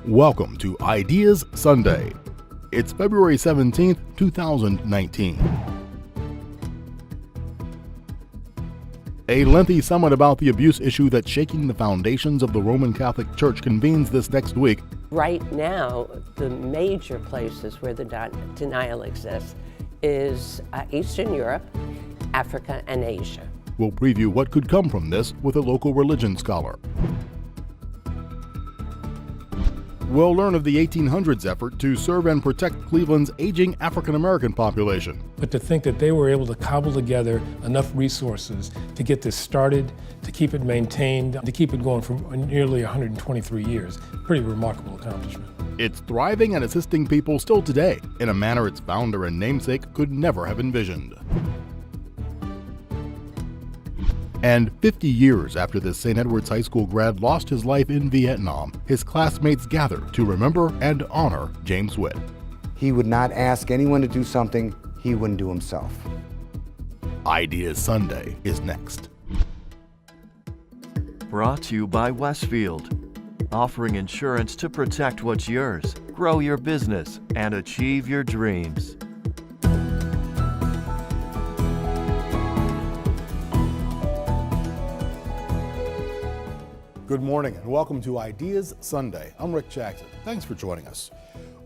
Welcome to Ideas Sunday. It's February 17th, 2019. A lengthy summit about the abuse issue that's shaking the foundations of the Roman Catholic Church convenes this next week. Right now, the major places where the denial exists is Eastern Europe, Africa, and Asia. We'll preview what could come from this with a local religion scholar. We'll learn of the 1800s effort to serve and protect Cleveland's aging African-American population. But to think that they were able to cobble together enough resources to get this started, to keep it maintained, to keep it going for nearly 123 years, pretty remarkable accomplishment. It's thriving and assisting people still today in a manner its founder and namesake could never have envisioned. And 50 years after this St. Edward's High School grad lost his life in Vietnam, his classmates gather to remember and honor James Witt. He would not ask anyone to do something he wouldn't do himself. Ideas Sunday is next. Brought to you by Westfield, offering insurance to protect what's yours, grow your business, and achieve your dreams. Good morning and welcome to Ideas Sunday. I'm Rick Jackson. Thanks for joining us.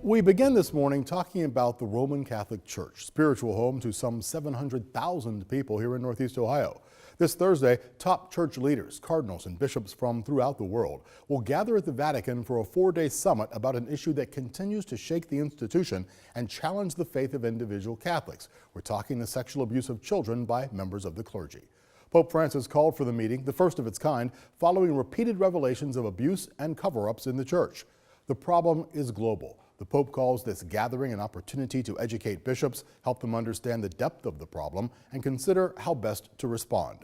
We begin this morning talking about the Roman Catholic Church, spiritual home to some 700,000 people here in Northeast Ohio. This Thursday, top church leaders, cardinals, and bishops from throughout the world will gather at the Vatican for a 4-day summit about an issue that continues to shake the institution and challenge the faith of individual Catholics. We're talking the sexual abuse of children by members of the clergy. Pope Francis called for the meeting, the first of its kind, following repeated revelations of abuse and cover-ups in the church. The problem is global. The Pope calls this gathering an opportunity to educate bishops, help them understand the depth of the problem, and consider how best to respond.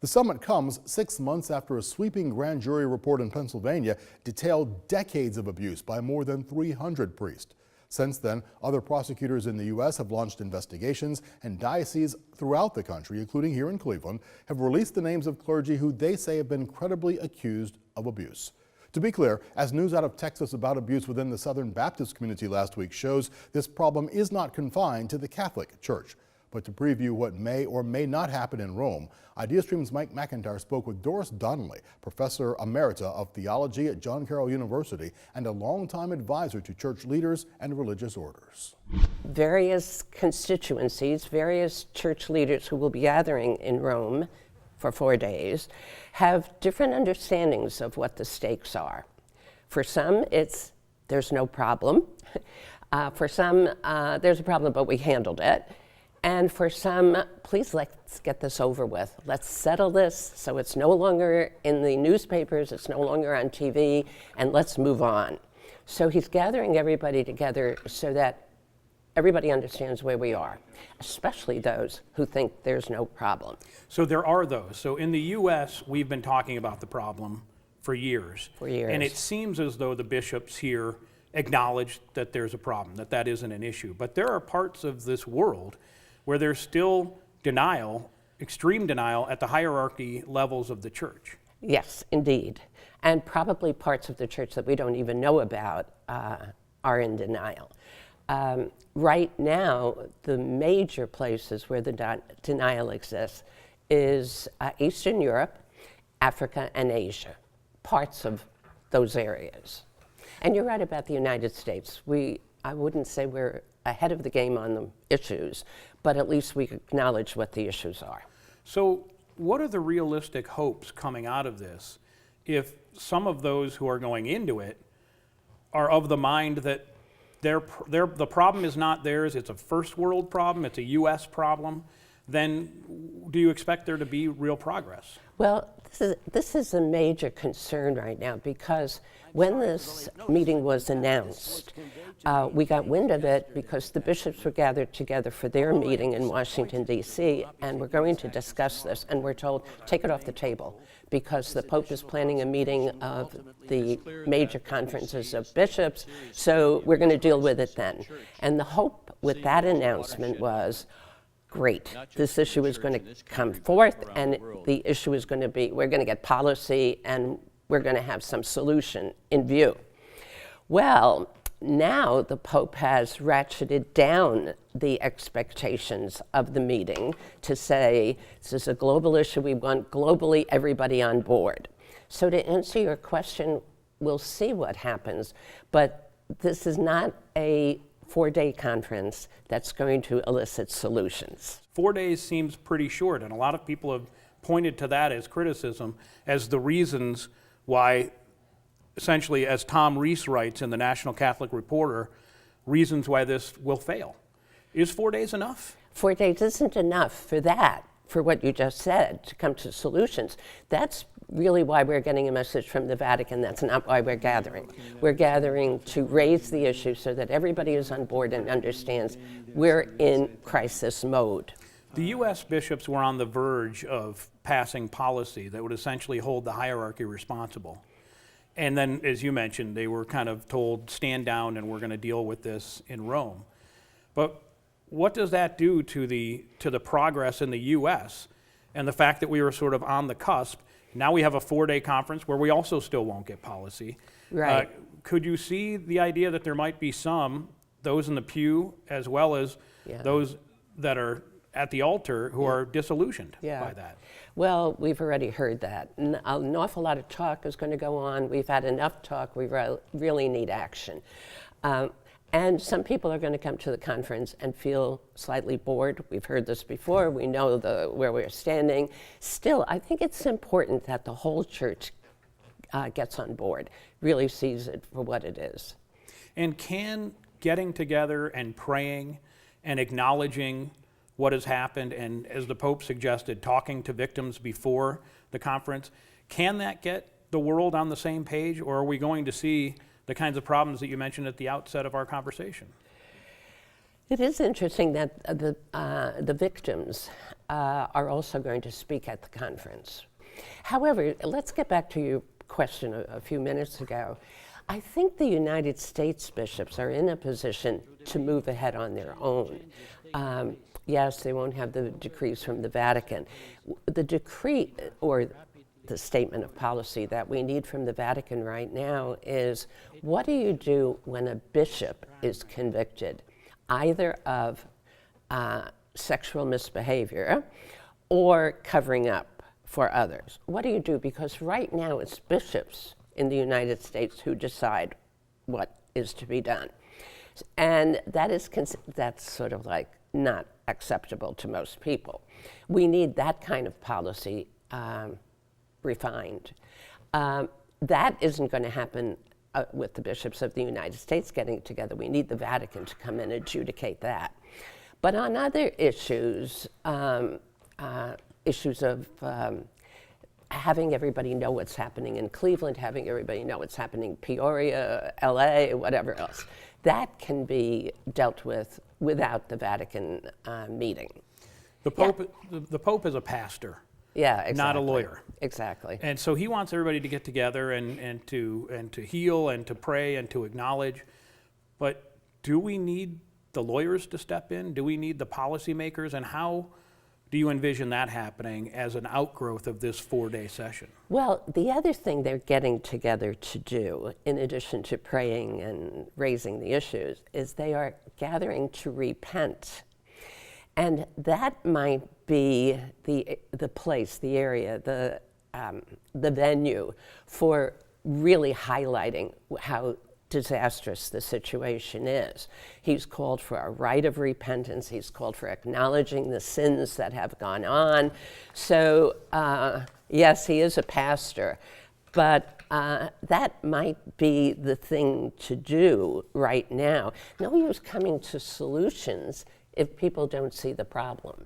The summit comes 6 months after a sweeping grand jury report in Pennsylvania detailed decades of abuse by more than 300 priests. Since then, other prosecutors in the U.S. have launched investigations, and dioceses throughout the country, including here in Cleveland, have released the names of clergy who they say have been credibly accused of abuse. To be clear, as news out of Texas about abuse within the Southern Baptist community last week shows, this problem is not confined to the Catholic Church. But to preview what may or may not happen in Rome, IdeaStream's Mike McIntyre spoke with Doris Donnelly, Professor Emerita of Theology at John Carroll University and a longtime advisor to church leaders and religious orders. Various constituencies, various church leaders who will be gathering in Rome for 4 days have different understandings of what the stakes are. For some, it's there's no problem. For some, there's a problem, but we handled it. And for some, please let's get this over with. Let's settle this so it's no longer in the newspapers, it's no longer on TV, and let's move on. So he's gathering everybody together so that everybody understands where we are, especially those who think there's no problem. So there are those. So in the U.S., we've been talking about the problem for years. And it seems as though the bishops here acknowledge that there's a problem, that isn't an issue. But there are parts of this world where there's still denial, extreme denial, at the hierarchy levels of the church. Yes, indeed. And probably parts of the church that we don't even know about are in denial. Right now, the major places where the denial exists is Eastern Europe, Africa, and Asia, parts of those areas. And you're right about the United States. I wouldn't say we're ahead of the game on the issues, but at least we acknowledge what the issues are. So what are the realistic hopes coming out of this if some of those who are going into it are of the mind that the problem is not theirs, it's a first world problem, it's a U.S. problem, then do you expect there to be real progress? Well, this is a major concern right now because when this meeting was announced, we got wind of it because the bishops were gathered together for their meeting in Washington, D.C., and we're going to discuss this, and we're told, take it off the table, because the Pope is planning a meeting of the major conferences of bishops, so we're going to deal with it then. And the hope with that announcement was, great, this issue is going to come forth, and the issue is going to be, we're going to get policy, and we're going to have some solution in view. Well, now the Pope has ratcheted down the expectations of the meeting to say this is a global issue, we want globally everybody on board. So to answer your question, we'll see what happens, but this is not a 4-day conference that's going to elicit solutions. 4 days seems pretty short, and a lot of people have pointed to that as criticism, as the reasons why, essentially, as Tom Rees writes in the National Catholic Reporter, reasons why this will fail. Is 4 days enough? 4 days isn't enough for that, for what you just said, to come to solutions. That's really why we're getting a message from the Vatican. That's not why we're gathering. We're gathering to raise the issue so that everybody is on board and understands we're in crisis mode. The U.S. bishops were on the verge of passing policy that would essentially hold the hierarchy responsible. And then, as you mentioned, they were kind of told, stand down and we're going to deal with this in Rome. But what does that do to the progress in the U.S. and the fact that we were sort of on the cusp? Now we have a 4-day conference where we also still won't get policy. Right. Could you see the idea that there might be those in the pew, as well as those that are at the altar who are disillusioned by that? Well, we've already heard that. An awful lot of talk is going to go on. We've had enough talk. We really need action. And some people are going to come to the conference and feel slightly bored. We've heard this before. We know where we're standing. Still, I think it's important that the whole church gets on board, really sees it for what it is. And can getting together and praying and acknowledging what has happened, and as the Pope suggested, talking to victims before the conference, can that get the world on the same page, or are we going to see the kinds of problems that you mentioned at the outset of our conversation? It is interesting that the victims are also going to speak at the conference. However, let's get back to your question a few minutes ago. I think the United States bishops are in a position to move ahead on their own. Yes, they won't have the decrees from the Vatican. The decree, or the statement of policy that we need from the Vatican right now is, what do you do when a bishop is convicted either of sexual misbehavior or covering up for others? What do you do? Because right now it's bishops in the United States who decide what is to be done. And that's sort of like not acceptable to most people. We need that kind of policy refined. That isn't going to happen with the bishops of the United States getting together. We need the Vatican to come and adjudicate that. But on other issues, issues of having everybody know what's happening in Cleveland, having everybody know what's happening in Peoria, LA, whatever else, that can be dealt with without the Vatican meeting. The Pope is a pastor. Yeah, exactly. Not a lawyer. Exactly. And so he wants everybody to get together and to heal and to pray and to acknowledge. But do we need the lawyers to step in? Do we need the policymakers? And how do you envision that happening as an outgrowth of this 4-day session? Well, the other thing they're getting together to do, in addition to praying and raising the issues, is they are gathering to repent. And that might be the place, the area, the venue for really highlighting how disastrous the situation is. He's called for a rite of repentance. He's called for acknowledging the sins that have gone on. So, yes, he is a pastor, but that might be the thing to do right now. No use coming to solutions if people don't see the problem.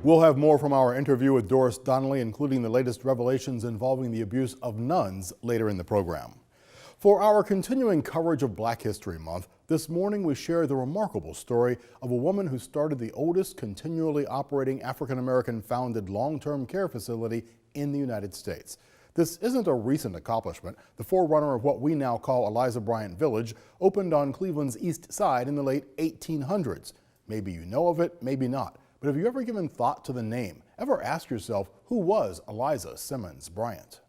We'll have more from our interview with Doris Donnelly, including the latest revelations involving the abuse of nuns, later in the program. For our continuing coverage of Black History Month, this morning we share the remarkable story of a woman who started the oldest continually operating African-American founded long-term care facility in the United States. This isn't a recent accomplishment. The forerunner of what we now call Eliza Bryant Village opened on Cleveland's East Side in the late 1800s. Maybe you know of it, maybe not. But have you ever given thought to the name? Ever asked yourself, who was Eliza Simmons Bryant?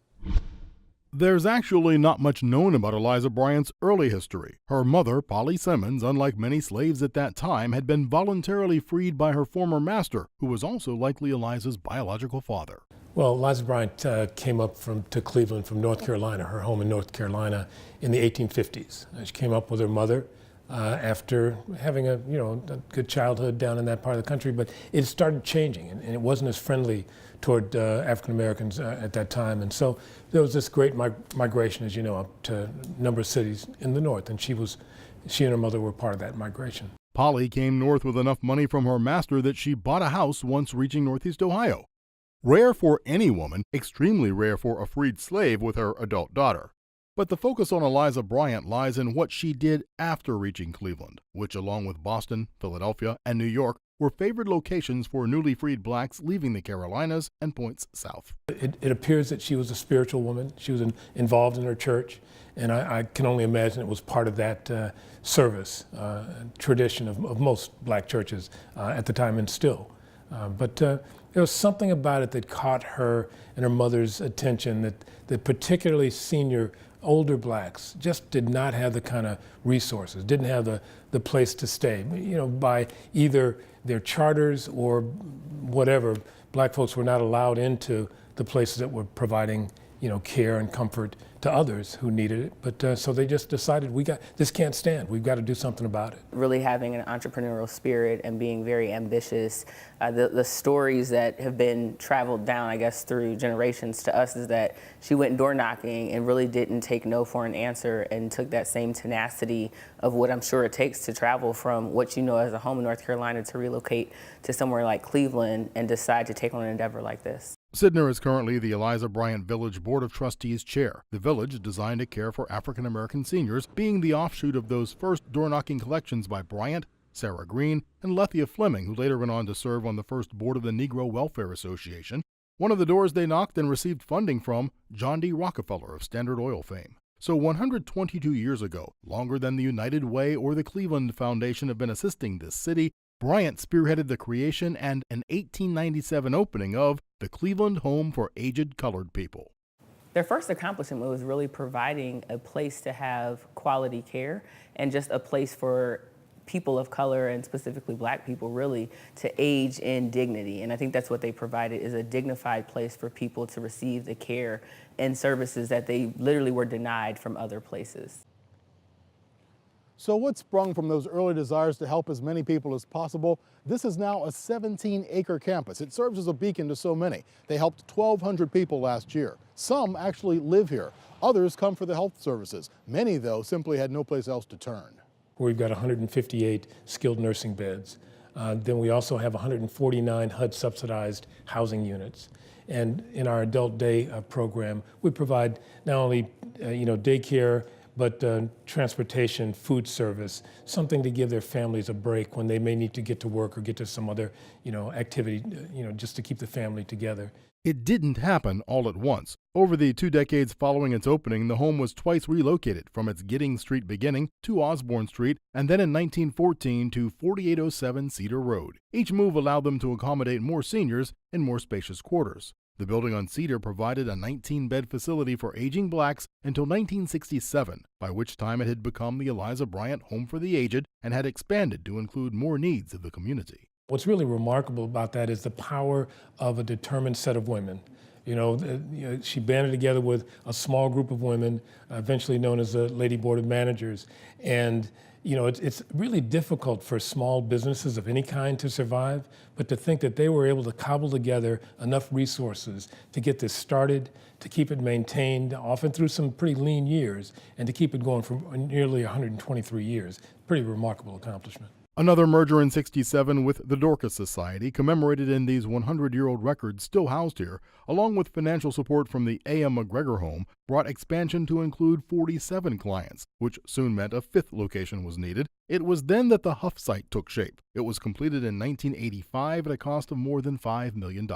There's actually not much known about Eliza Bryant's early history. Her mother, Polly Simmons, unlike many slaves at that time, had been voluntarily freed by her former master, who was also likely Eliza's biological father. Well, Eliza Bryant came up to Cleveland from North Carolina, her home in North Carolina, in the 1850s. She came up with her mother after having a good childhood down in that part of the country, but it started changing, and it wasn't as friendly toward African Americans at that time. And so there was this great migration, as you know, up to a number of cities in the north, and she and her mother were part of that migration. Polly came north with enough money from her master that she bought a house once reaching Northeast Ohio. Rare for any woman, extremely rare for a freed slave with her adult daughter. But the focus on Eliza Bryant lies in what she did after reaching Cleveland, which, along with Boston, Philadelphia, and New York, were favored locations for newly freed blacks leaving the Carolinas and points south. It appears that she was a spiritual woman. She was involved in her church, and I can only imagine it was part of that service tradition of most black churches at the time and still. But there was something about it that caught her and her mother's attention, that particularly senior older blacks just did not have the kind of resources, didn't have the place to stay. By either their charters or whatever, black folks were not allowed into the places that were providing care and comfort to others who needed it. But so they just decided, this can't stand. We've got to do something about it. Really having an entrepreneurial spirit and being very ambitious. The stories that have been traveled down, I guess, through generations to us is that she went door knocking and really didn't take no for an answer, and took that same tenacity of what I'm sure it takes to travel from what you know as a home in North Carolina to relocate to somewhere like Cleveland and decide to take on an endeavor like this. Sidner is currently the Eliza Bryant Village Board of Trustees chair. The village, designed to care for African American seniors, being the offshoot of those first door-knocking collections by Bryant, Sarah Green, and Lethia Fleming, who later went on to serve on the first board of the Negro Welfare Association. One of the doors they knocked and received funding from, John D. Rockefeller of Standard Oil fame. So 122 years ago, longer than the United Way or the Cleveland Foundation have been assisting this city, Bryant spearheaded the creation and an 1897 opening of the Cleveland Home for Aged Colored People. Their first accomplishment was really providing a place to have quality care and just a place for people of color, and specifically black people, really to age in dignity. And I think that's what they provided, is a dignified place for people to receive the care and services that they literally were denied from other places. So what sprung from those early desires to help as many people as possible? This is now a 17-acre campus. It serves as a beacon to so many. They helped 1,200 people last year. Some actually live here. Others come for the health services. Many, though, simply had no place else to turn. We've got 158 skilled nursing beds. Then we also have 149 HUD-subsidized housing units. And in our adult day program, we provide not only daycare, but transportation, food service, something to give their families a break when they may need to get to work or get to some other, activity, just to keep the family together. It didn't happen all at once. Over the 2 decades following its opening, the home was twice relocated from its Giddings Street beginning to Osborne Street, and then in 1914 to 4807 Cedar Road. Each move allowed them to accommodate more seniors in more spacious quarters. The building on Cedar provided a 19-bed facility for aging blacks until 1967, by which time it had become the Eliza Bryant Home for the Aged and had expanded to include more needs of the community. What's really remarkable about that is the power of a determined set of women. She banded together with a small group of women, eventually known as the Lady Board of Managers. And it's really difficult for small businesses of any kind to survive, but to think that they were able to cobble together enough resources to get this started, to keep it maintained, often through some pretty lean years, and to keep it going for nearly 123 years. Pretty remarkable accomplishment. Another merger in '67 with the Dorcas Society, commemorated in these 100-year-old records still housed here, along with financial support from the A.M. McGregor Home, brought expansion to include 47 clients, which soon meant a 5th location was needed. It was then that the Huff site took shape. It was completed in 1985 at a cost of more than $5 million.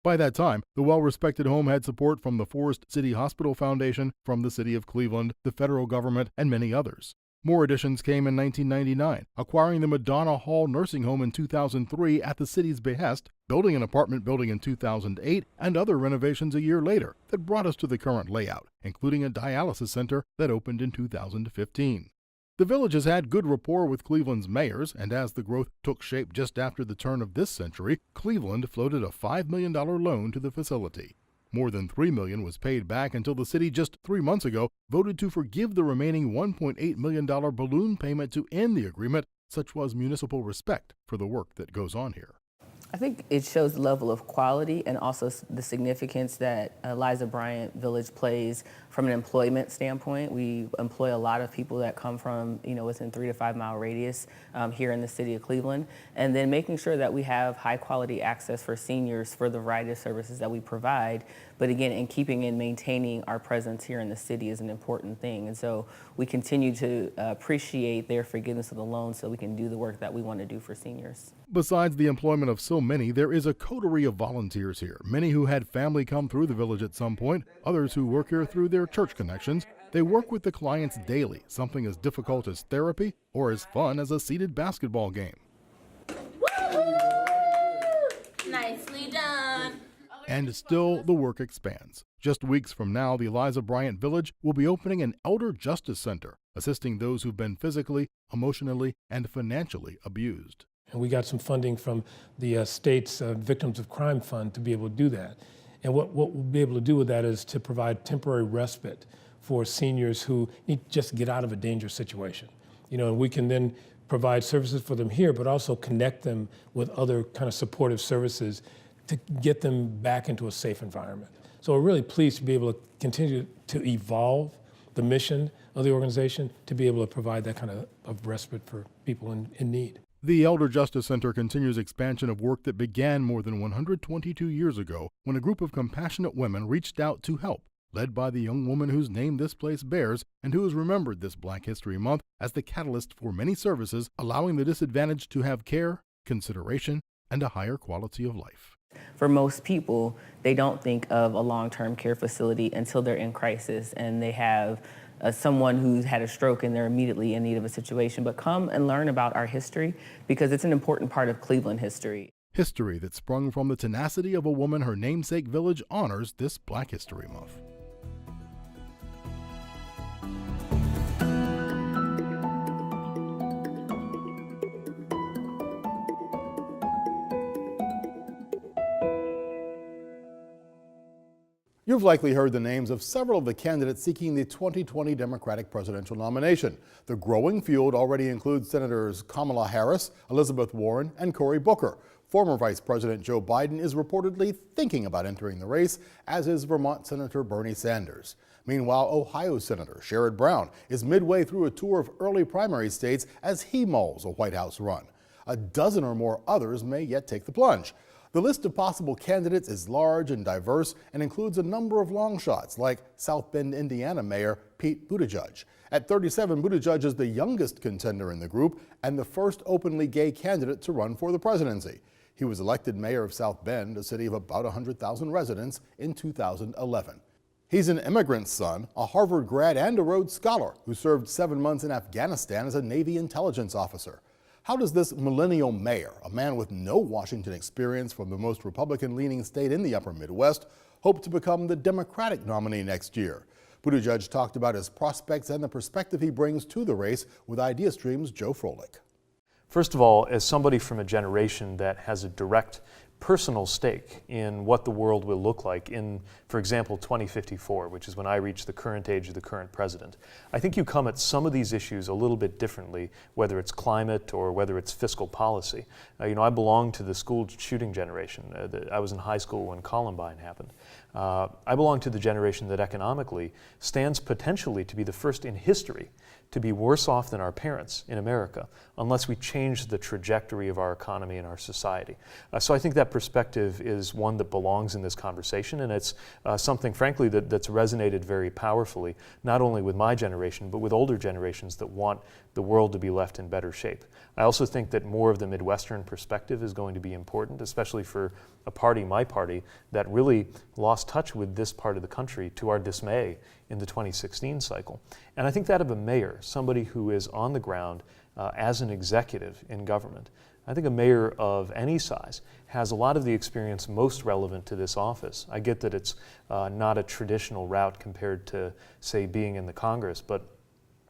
By that time, the well-respected home had support from the Forest City Hospital Foundation, from the City of Cleveland, the federal government, and many others. More additions came in 1999, acquiring the Madonna Hall Nursing Home in 2003 at the city's behest, building an apartment building in 2008, and other renovations a year later that brought us to the current layout, including a dialysis center that opened in 2015. The village has had good rapport with Cleveland's mayors, and as the growth took shape just after the turn of this century, Cleveland floated a $5 million loan to the facility. More than $3 million was paid back until the city just 3 months ago voted to forgive the remaining $1.8 million balloon payment to end the agreement. Such was municipal respect for the work that goes on here. I think it shows the level of quality and also the significance that Liza Bryant Village plays from an employment standpoint. We employ a lot of people that come from, within 3 to 5 mile radius here in the city of Cleveland, and then making sure that we have high quality access for seniors for the variety of services that we provide. But again, in keeping and maintaining our presence here in the city is an important thing. And so we continue to appreciate their forgiveness of the loan so we can do the work that we want to do for seniors. Besides the employment of so many, there is a coterie of volunteers here, many who had family come through the village at some point, others who work here through their church connections. They work with the clients daily, something as difficult as therapy or as fun as a seated basketball game. Nicely done. And still, the work expands. Just weeks from now, the Liza Bryant Village will be opening an Elder Justice Center, assisting those who've been physically, emotionally, and financially abused. And we got some funding from the state's Victims of Crime Fund to be able to do that. And what we'll be able to do with that is to provide temporary respite for seniors who need to just get out of a dangerous situation. And we can then provide services for them here, but also connect them with other kind of supportive services to get them back into a safe environment. So we're really pleased to be able to continue to evolve the mission of the organization to be able to provide that kind of respite for people in need. The Elder Justice Center continues expansion of work that began more than 122 years ago when a group of compassionate women reached out to help, led by the young woman whose name this place bears and who is remembered this Black History Month as the catalyst for many services, allowing the disadvantaged to have care, consideration, and a higher quality of life. For most people, they don't think of a long-term care facility until they're in crisis and they have someone who's had a stroke and they're immediately in need of a situation. But come and learn about our history because it's an important part of Cleveland history. History that sprung from the tenacity of a woman her namesake village honors this Black History Month. You've likely heard the names of several of the candidates seeking the 2020 Democratic presidential nomination. The growing field already includes Senators Kamala Harris, Elizabeth Warren, and Cory Booker. Former Vice President Joe Biden is reportedly thinking about entering the race, as is Vermont Senator Bernie Sanders. Meanwhile, Ohio Senator Sherrod Brown is midway through a tour of early primary states as he mulls a White House run. A dozen or more others may yet take the plunge. The list of possible candidates is large and diverse and includes a number of long shots like South Bend, Indiana Mayor Pete Buttigieg. At 37, Buttigieg is the youngest contender in the group and the first openly gay candidate to run for the presidency. He was elected mayor of South Bend, a city of about 100,000 residents, in 2011. He's an immigrant's son, a Harvard grad, and a Rhodes Scholar who served 7 months in Afghanistan as a Navy intelligence officer. How does this millennial mayor, a man with no Washington experience from the most Republican-leaning state in the upper Midwest, hope to become the Democratic nominee next year? Buttigieg talked about his prospects and the perspective he brings to the race with IdeaStream's Joe Froelich. First of all, as somebody from a generation that has a direct personal stake in what the world will look like in, for example, 2054, which is when I reach the current age of the current president, I think you come at some of these issues a little bit differently, whether it's climate or whether it's fiscal policy. I belong to the school shooting generation. I was in high school when Columbine happened. I belong to the generation that economically stands potentially to be the first in history to be worse off than our parents in America unless we change the trajectory of our economy and our society. So I think that that perspective is one that belongs in this conversation, and it's something, frankly, that's resonated very powerfully, not only with my generation, but with older generations that want the world to be left in better shape. I also think that more of the Midwestern perspective is going to be important, especially for a party, my party, that really lost touch with this part of the country to our dismay in the 2016 cycle. And I think that of a mayor, somebody who is on the ground as an executive in government. I think a mayor of any size has a lot of the experience most relevant to this office. I get that it's not a traditional route compared to, say, being in the Congress, but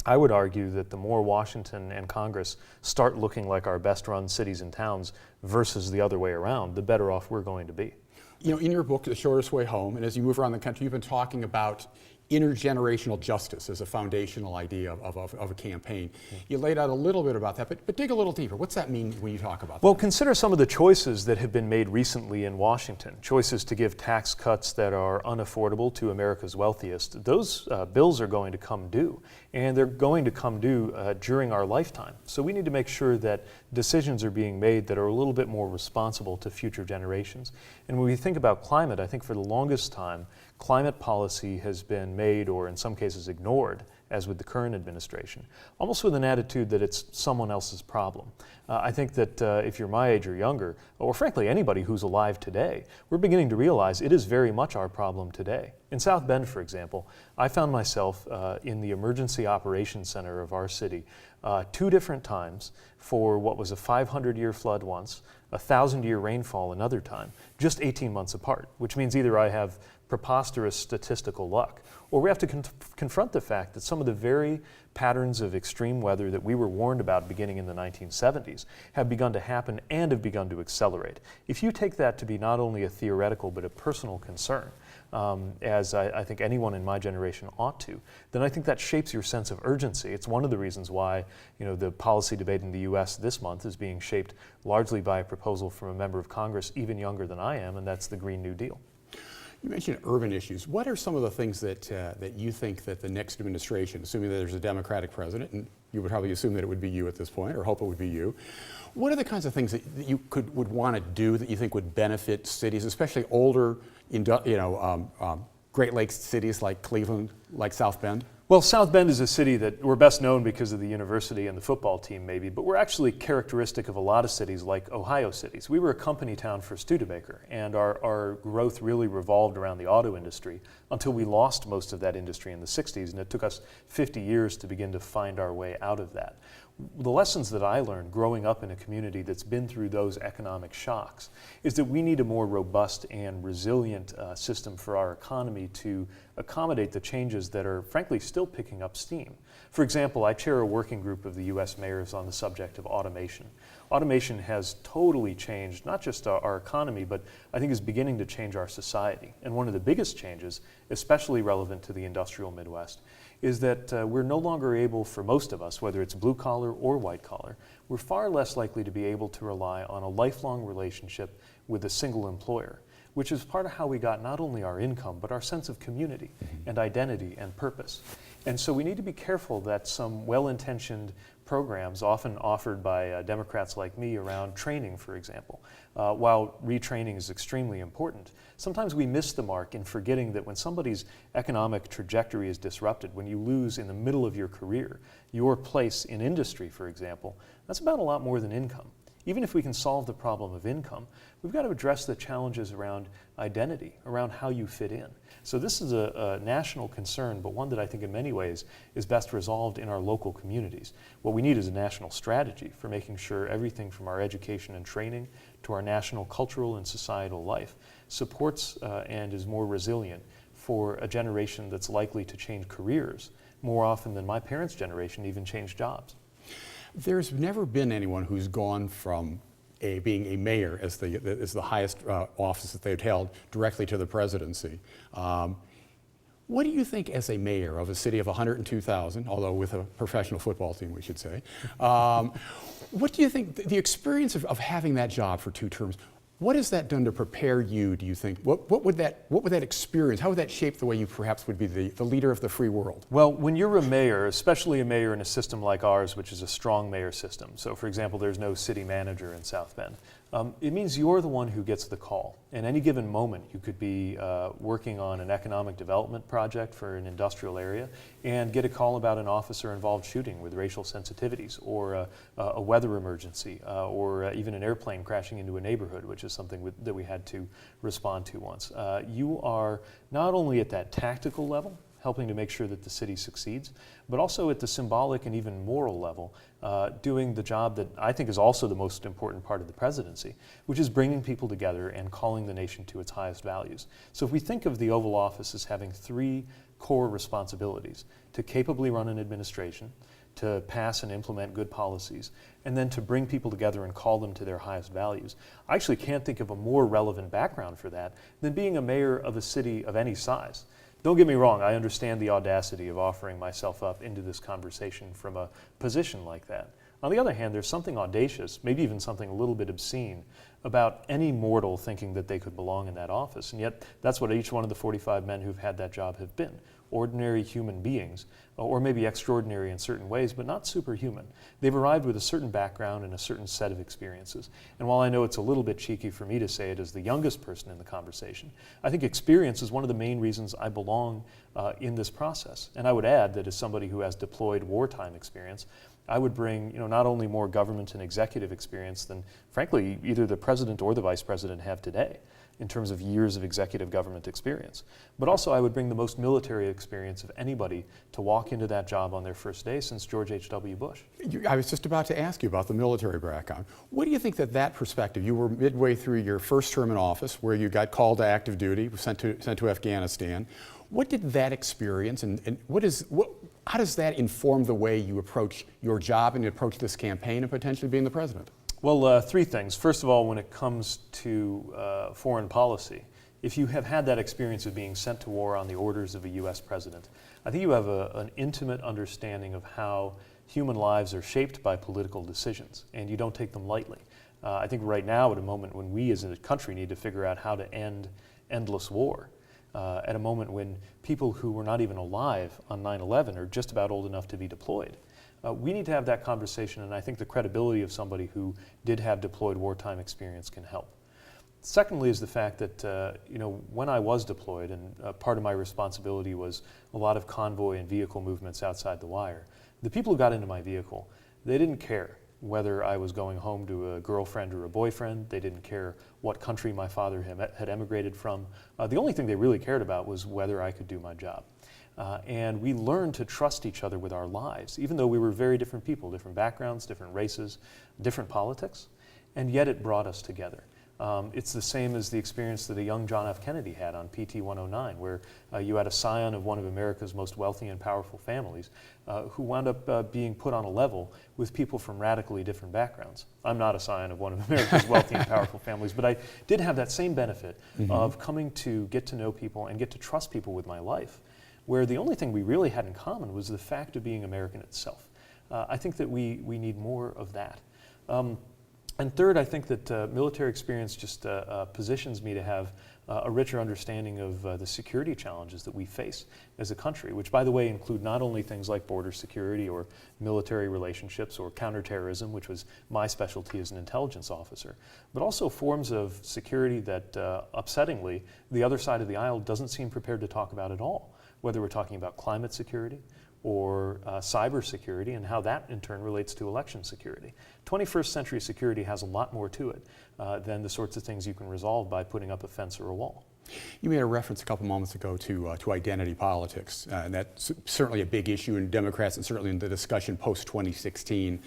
I would argue that the more Washington and Congress start looking like our best-run cities and towns versus the other way around, the better off we're going to be. You know, in your book, The Shortest Way Home, and as you move around the country, you've been talking about intergenerational justice as a foundational idea of a campaign. You laid out a little bit about that, but dig a little deeper. What's that mean when you talk about that? Well, consider some of the choices that have been made recently in Washington. Choices to give tax cuts that are unaffordable to America's wealthiest. Those bills are going to come due, and they're going to come due during our lifetime. So we need to make sure that decisions are being made that are a little bit more responsible to future generations. And when we think about climate, I think for the longest time, climate policy has been made, or in some cases ignored, as with the current administration, almost with an attitude that it's someone else's problem. I think that if you're my age or younger, or frankly anybody who's alive today, we're beginning to realize it is very much our problem today. In South Bend, for example, I found myself in the emergency operations center of our city 2 different times for what was a 500-year flood once, a 1,000-year rainfall another time, just 18 months apart, which means either I have preposterous statistical luck, or we have to confront the fact that some of the very patterns of extreme weather that we were warned about beginning in the 1970s have begun to happen and have begun to accelerate. If you take that to be not only a theoretical but a personal concern, as I think anyone in my generation ought to, then I think that shapes your sense of urgency. It's one of the reasons why, you know, the policy debate in the U.S. this month is being shaped largely by a proposal from a member of Congress even younger than I am, and that's the Green New Deal. You mentioned urban issues. What are some of the things that that you think that the next administration, assuming that there's a Democratic president, and you would probably assume that it would be you at this point, or hope it would be you, what are the kinds of things that you would want to do that you think would benefit cities, especially older, Great Lakes cities like Cleveland, like South Bend? Well, South Bend is a city that we're best known because of the university and the football team maybe, but we're actually characteristic of a lot of cities like Ohio cities. We were a company town for Studebaker, and our growth really revolved around the auto industry until we lost most of that industry in the 60s, and it took us 50 years to begin to find our way out of that. The lessons that I learned growing up in a community that's been through those economic shocks is that we need a more robust and resilient system for our economy to accommodate the changes that are frankly still picking up steam. For example, I chair a working group of the U.S. mayors on the subject of automation. Automation has totally changed not just our economy, but I think is beginning to change our society. And one of the biggest changes, especially relevant to the industrial Midwest, is that we're no longer able, for most of us, whether it's blue collar or white collar, we're far less likely to be able to rely on a lifelong relationship with a single employer, which is part of how we got not only our income, but our sense of community and identity and purpose. And so we need to be careful that some well-intentioned programs, often offered by Democrats like me around training, for example, while retraining is extremely important, sometimes we miss the mark in forgetting that when somebody's economic trajectory is disrupted, when you lose in the middle of your career, your place in industry, for example, that's about a lot more than income. Even if we can solve the problem of income, we've got to address the challenges around identity, around how you fit in. So this is a national concern, but one that I think in many ways is best resolved in our local communities. What we need is a national strategy for making sure everything from our education and training to our national cultural and societal life supports and is more resilient for a generation that's likely to change careers more often than my parents' generation even changed jobs. There's never been anyone who's gone from being a mayor as the highest office that they've held directly to the presidency. What do you think as a mayor of a city of 102,000, although with a professional football team we should say, what do you think the experience of having that job for 2 terms, what has that done to prepare you, do you think? What would that experience, how would that shape the way you perhaps would be the leader of the free world? Well, when you're a mayor, especially a mayor in a system like ours, which is a strong mayor system, so for example, there's no city manager in South Bend, It means you're the one who gets the call. In any given moment, you could be working on an economic development project for an industrial area and get a call about an officer-involved shooting with racial sensitivities, or a weather emergency, or even an airplane crashing into a neighborhood, which is something that we had to respond to once. You are not only at that tactical level, helping to make sure that the city succeeds, but also at the symbolic and even moral level, doing the job that I think is also the most important part of the presidency, which is bringing people together and calling the nation to its highest values. So if we think of the Oval Office as having 3 core responsibilities: to capably run an administration, to pass and implement good policies, and then to bring people together and call them to their highest values, I actually can't think of a more relevant background for that than being a mayor of a city of any size. Don't get me wrong, I understand the audacity of offering myself up into this conversation from a position like that. On the other hand, there's something audacious, maybe even something a little bit obscene, about any mortal thinking that they could belong in that office. And yet, that's what each one of the 45 men who've had that job have been. Ordinary human beings, or maybe extraordinary in certain ways, but not superhuman. They've arrived with a certain background and a certain set of experiences. And while I know it's a little bit cheeky for me to say it as the youngest person in the conversation, I think experience is one of the main reasons I belong in this process. And I would add that as somebody who has deployed wartime experience, I would bring, not only more government and executive experience than, frankly, either the president or the vice president have today, in terms of years of executive government experience. But also I would bring the most military experience of anybody to walk into that job on their first day since George H.W. Bush. I was just about to ask you about the military background. What do you think that perspective, you were midway through your first term in office where you got called to active duty, sent to Afghanistan. What did that experience and how does that inform the way you approach your job and you approach this campaign and potentially being the president? Well, 3 things. First of all, when it comes to foreign policy, if you have had that experience of being sent to war on the orders of a U.S. president, I think you have an intimate understanding of how human lives are shaped by political decisions, and you don't take them lightly. I think right now, at a moment when we as a country need to figure out how to end endless war, at a moment when people who were not even alive on 9/11 are just about old enough to be deployed, we need to have that conversation, and I think the credibility of somebody who did have deployed wartime experience can help. Secondly is the fact that when I was deployed, and part of my responsibility was a lot of convoy and vehicle movements outside the wire, the people who got into my vehicle, they didn't care whether I was going home to a girlfriend or a boyfriend. They didn't care what country my father had emigrated from. The only thing they really cared about was whether I could do my job. And we learned to trust each other with our lives, even though we were very different people, different backgrounds, different races, different politics, and yet it brought us together. It's the same as the experience that a young John F. Kennedy had on PT 109, where you had a scion of one of America's most wealthy and powerful families who wound up being put on a level with people from radically different backgrounds. I'm not a scion of one of America's wealthy and powerful families, but I did have that same benefit of coming to get to know people and get to trust people with my life, where the only thing we really had in common was the fact of being American itself. I think that we need more of that. And third, I think that military experience just positions me to have a richer understanding of the security challenges that we face as a country, which, by the way, include not only things like border security or military relationships or counterterrorism, which was my specialty as an intelligence officer, but also forms of security that, upsettingly, the other side of the aisle doesn't seem prepared to talk about at all, whether we're talking about climate security or cyber security and how that in turn relates to election security. 21st century security has a lot more to it than the sorts of things you can resolve by putting up a fence or a wall. You made a reference a couple moments ago to identity politics, and that's certainly a big issue in Democrats and certainly in the discussion post-2016.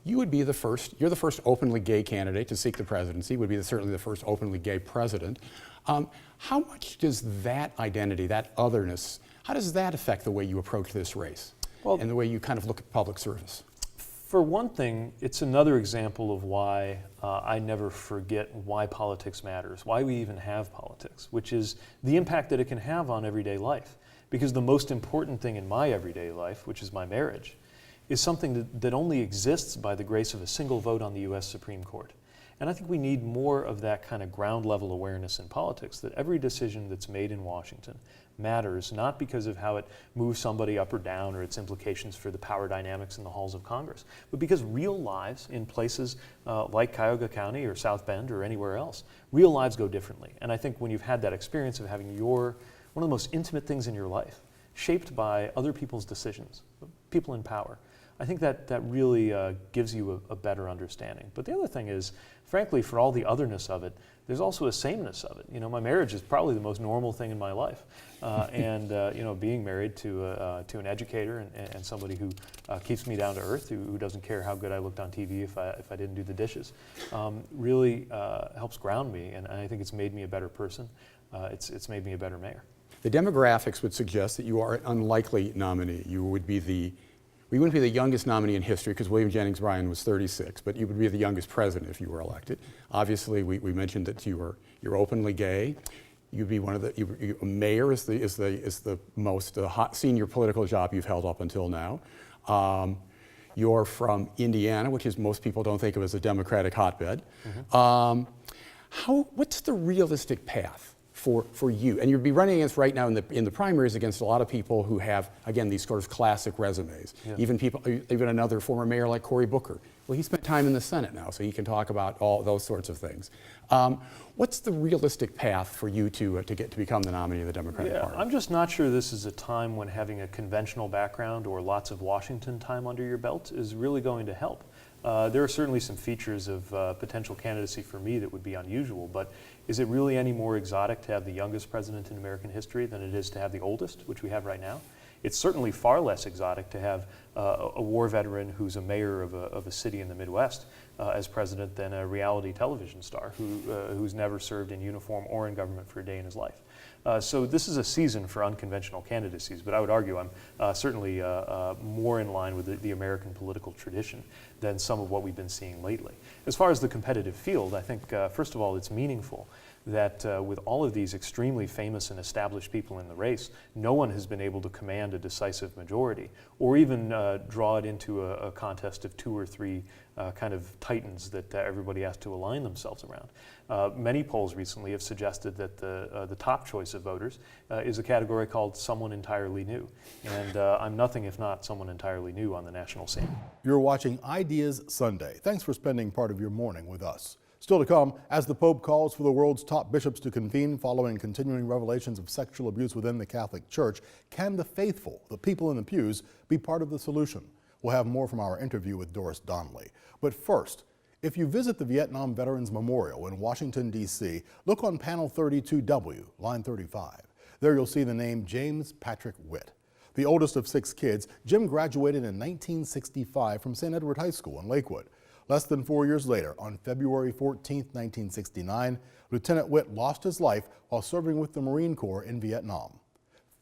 You're the first openly gay candidate to seek the presidency, would be certainly the first openly gay president. How much does that identity, that otherness, how does that affect the way you approach this race and the way you kind of look at public service? For one thing, it's another example of why I never forget why politics matters, why we even have politics, which is the impact that it can have on everyday life. Because the most important thing in my everyday life, which is my marriage, is something that only exists by the grace of a single vote on the U.S. Supreme Court. And I think we need more of that kind of ground level awareness in politics, that every decision that's made in Washington matters, not because of how it moves somebody up or down or its implications for the power dynamics in the halls of Congress, but because real lives in places like Cuyahoga County or South Bend or anywhere else, real lives go differently. And I think when you've had that experience of having one of the most intimate things in your life shaped by other people's decisions, people in power, I think that really gives you a better understanding. But the other thing is, frankly, for all the otherness of it, there's also a sameness of it. You know, my marriage is probably the most normal thing in my life. And you know, being married to an educator and somebody who keeps me down to earth, who doesn't care how good I looked on TV if I didn't do the dishes, really helps ground me, and I think it's made me a better person. It's made me a better mayor. The demographics would suggest that you are an unlikely nominee. You wouldn't be the youngest nominee in history, because William Jennings Bryan was 36, but you would be the youngest president if you were elected. Obviously, we mentioned that you're openly gay. You'd be one of the mayor is the most hot senior political job you've held up until now. You're from Indiana, which is most people don't think of as a Democratic hotbed. What's the realistic path for you? And you'd be running against right now in the primaries against a lot of people who have, again, these sort of classic resumes. Yeah. Even another former mayor like Cory Booker. Well, he spent time in the Senate now, so he can talk about all those sorts of things. What's the realistic path for you to become the nominee of the Democratic Party? I'm just not sure this is a time when having a conventional background or lots of Washington time under your belt is really going to help. There are certainly some features of potential candidacy for me that would be unusual, but is it really any more exotic to have the youngest president in American history than it is to have the oldest, which we have right now? It's certainly far less exotic to have a war veteran who's a mayor of a city in the Midwest as president than a reality television star who's never served in uniform or in government for a day in his life. So this is a season for unconventional candidacies, but I would argue I'm certainly more in line with the American political tradition than some of what we've been seeing lately. As far as the competitive field, I think, first of all, it's meaningful that with all of these extremely famous and established people in the race, no one has been able to command a decisive majority or even draw it into a contest of 2 or 3 kind of titans that everybody has to align themselves around. Many polls recently have suggested that the top choice of voters is a category called someone entirely new. And I'm nothing if not someone entirely new on the national scene. You're watching Ideas Sunday. Thanks for spending part of your morning with us. Still to come, as the Pope calls for the world's top bishops to convene following continuing revelations of sexual abuse within the Catholic Church, can the faithful, the people in the pews, be part of the solution? We'll have more from our interview with Doris Donnelly. But first, if you visit the Vietnam Veterans Memorial in Washington, D.C., look on panel 32W, line 35. There you'll see the name James Patrick Witt. The oldest of 6 kids, Jim graduated in 1965 from St. Edward High School in Lakewood. Less than 4 years later, on February 14, 1969, Lieutenant Witt lost his life while serving with the Marine Corps in Vietnam.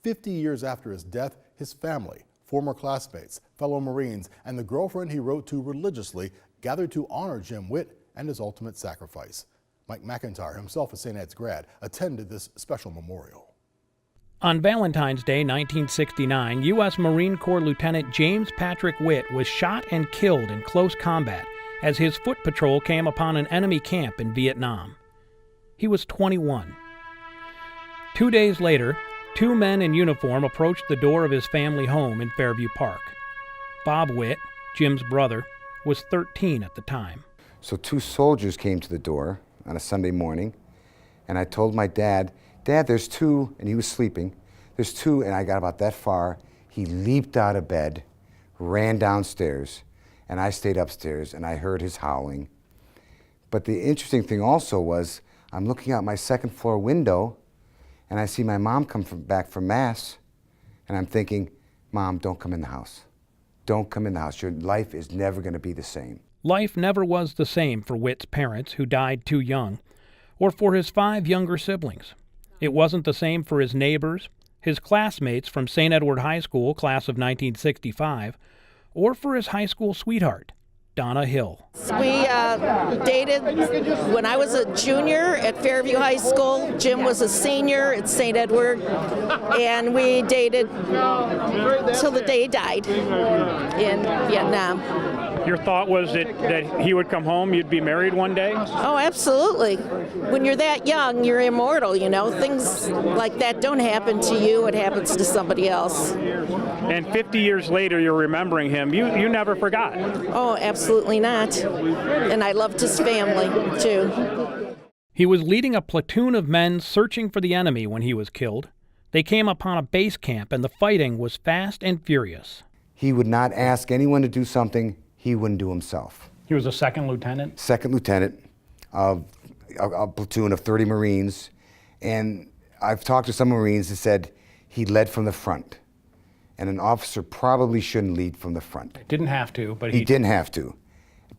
50 years after his death, his family, former classmates, fellow Marines, and the girlfriend he wrote to religiously gathered to honor Jim Witt and his ultimate sacrifice. Mike McIntyre, himself a St. Ed's grad, attended this special memorial. On Valentine's Day 1969, U.S. Marine Corps Lieutenant James Patrick Witt was shot and killed in close combat as his foot patrol came upon an enemy camp in Vietnam. He was 21. 2 days later, 2 men in uniform approached the door of his family home in Fairview Park. Bob Witt, Jim's brother, was 13 at the time. So 2 soldiers came to the door on a Sunday morning, and I told my dad, "Dad, there's 2," and he was sleeping. "There's 2," and I got about that far. He leaped out of bed, ran downstairs, and I stayed upstairs, and I heard his howling. But the interesting thing also was, I'm looking out my 2nd floor window, and I see my mom come back from Mass, and I'm thinking, Mom, don't come in the house. Don't come in the house. Your life is never going to be the same. Life never was the same for Witt's parents, who died too young, or for his 5 younger siblings. It wasn't the same for his neighbors, his classmates from St. Edward High School, class of 1965, or for his high school sweetheart, Donna Hill. We dated when I was a junior at Fairview High School. Jim was a senior at St. Edward, and we dated till the day he died in Vietnam. Your thought was that he would come home, you'd be married one day? Oh, absolutely. When you're that young, you're immortal, you know. Things like that don't happen to you, it happens to somebody else. And 50 years later, you're remembering him. You never forgot. Oh, absolutely not. And I loved his family, too. He was leading a platoon of men searching for the enemy when he was killed. They came upon a base camp, and the fighting was fast and furious. He would not ask anyone to do something he wouldn't do himself. He was a second lieutenant? Second lieutenant of a platoon of 30 Marines. And I've talked to some Marines that said he led from the front. And an officer probably shouldn't lead from the front. Didn't have to, but he didn't have to.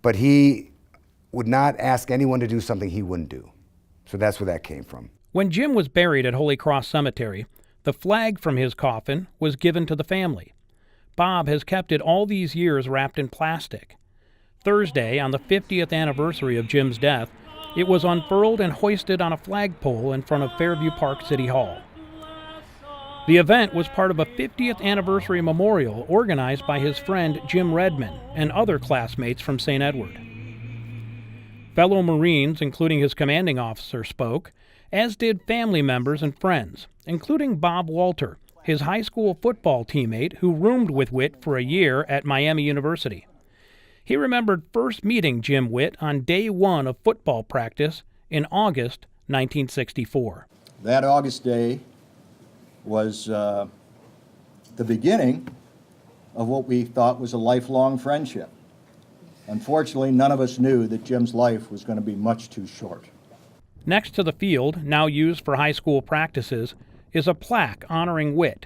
But he would not ask anyone to do something he wouldn't do. So that's where that came from. When Jim was buried at Holy Cross Cemetery, the flag from his coffin was given to the family. Bob has kept it all these years wrapped in plastic. Thursday, on the 50th anniversary of Jim's death, it was unfurled and hoisted on a flagpole in front of Fairview Park City Hall. The event was part of a 50th anniversary memorial organized by his friend Jim Redman and other classmates from St. Edward. Fellow Marines, including his commanding officer, spoke, as did family members and friends, including Bob Walter, his high school football teammate who roomed with Witt for a year at Miami University. He remembered first meeting Jim Witt on day one of football practice in August 1964. That August day was the beginning of what we thought was a lifelong friendship. Unfortunately, none of us knew that Jim's life was going to be much too short. Next to the field, now used for high school practices, is a plaque honoring Witt,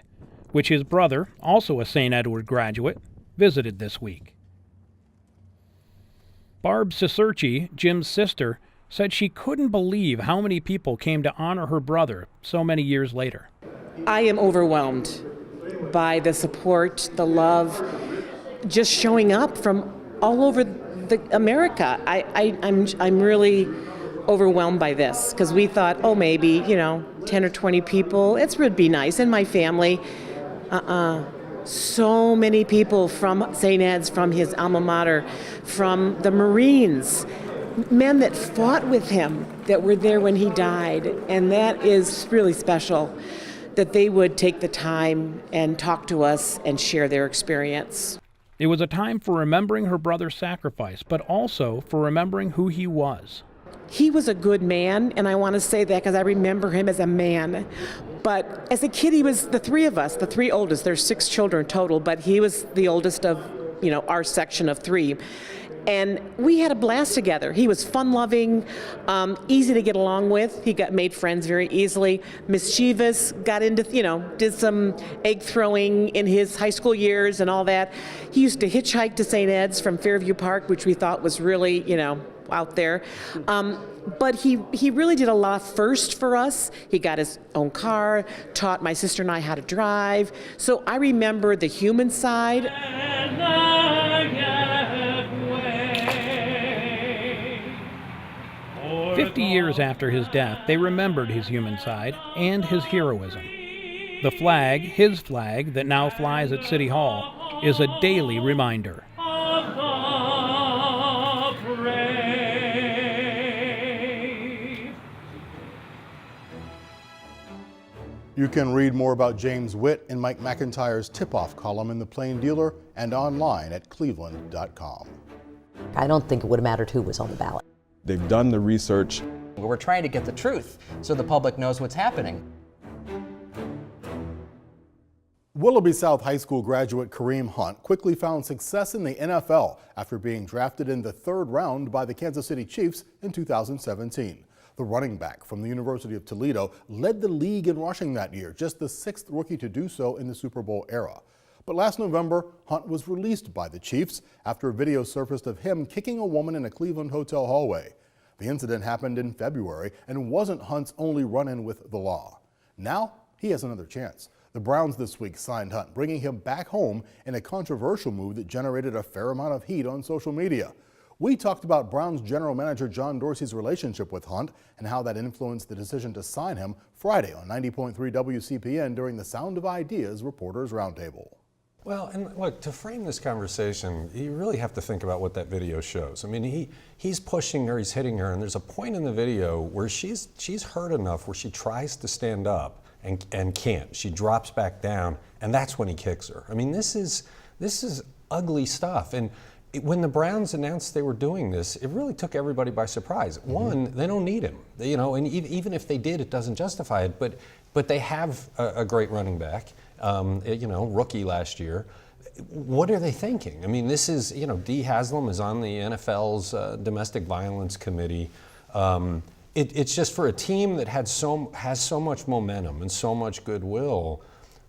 which his brother, also a St. Edward graduate, visited this week. Barb Cicerci, Jim's sister, said she couldn't believe how many people came to honor her brother so many years later. I am overwhelmed by the support, the love, just showing up from all over America. I'm really overwhelmed by this because we thought, oh, maybe, 10 or 20 people. It would be nice. And my family, so many people from St. Ed's, from his alma mater, from the Marines, men that fought with him that were there when he died. And that is really special that they would take the time and talk to us and share their experience. It was a time for remembering her brother's sacrifice, but also for remembering who he was. He was a good man, and I want to say that because I remember him as a man. But as a kid, he was the three of us, the three oldest. There's 6 children total, but he was the oldest of, our section of 3. And we had a blast together. He was fun-loving, easy to get along with. He made friends very easily. Mischievous, got into, did some egg throwing in his high school years and all that. He used to hitchhike to St. Ed's from Fairview Park, which we thought was really, out there. But he really did a lot first for us. He got his own car, taught my sister and I how to drive. So I remember the human side. 50 years after his death, they remembered his human side and his heroism. The flag, his flag, that now flies at City Hall, is a daily reminder. You can read more about James Witt in Mike McIntyre's tip-off column in The Plain Dealer and online at cleveland.com. I don't think it would have mattered who was on the ballot. They've done the research. We're trying to get the truth so the public knows what's happening. Willoughby South High School graduate Kareem Hunt quickly found success in the NFL after being drafted in the 3rd round by the Kansas City Chiefs in 2017. The running back from the University of Toledo led the league in rushing that year, just the 6th rookie to do so in the Super Bowl era. But last November, Hunt was released by the Chiefs after a video surfaced of him kicking a woman in a Cleveland hotel hallway. The incident happened in February and wasn't Hunt's only run-in with the law. Now, he has another chance. The Browns this week signed Hunt, bringing him back home in a controversial move that generated a fair amount of heat on social media. We talked about Browns general manager John Dorsey's relationship with Hunt and how that influenced the decision to sign him Friday on 90.3 WCPN during the Sound of Ideas Reporters Roundtable. Well, and look, to frame this conversation, you really have to think about what that video shows. I mean, he's pushing her, he's hitting her, and there's a point in the video where she's hurt enough where she tries to stand up and can't. She drops back down, and that's when he kicks her. I mean, this is ugly stuff. And when the Browns announced they were doing this, it really took everybody by surprise. One, they don't need him, and even if they did, it doesn't justify it. But they have a great running back, rookie last year. What are they thinking? I mean, this is, Dee Haslam is on the NFL's domestic violence committee. It's just for a team that has so much momentum and so much goodwill.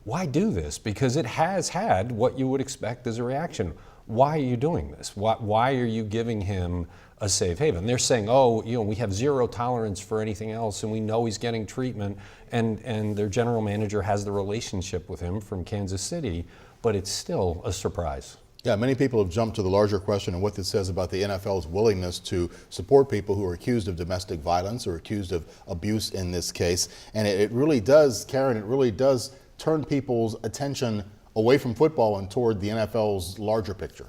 Why do this? Because it has had what you would expect as a reaction. Why are you doing this? Why are you giving him a safe haven? They're saying, we have zero tolerance for anything else, and we know he's getting treatment, and their general manager has the relationship with him from Kansas City, but it's still a surprise. Yeah, many people have jumped to the larger question of what this says about the NFL's willingness to support people who are accused of domestic violence or accused of abuse in this case. And it really does, Karen, it really does turn people's attention away from football and toward the NFL's larger picture.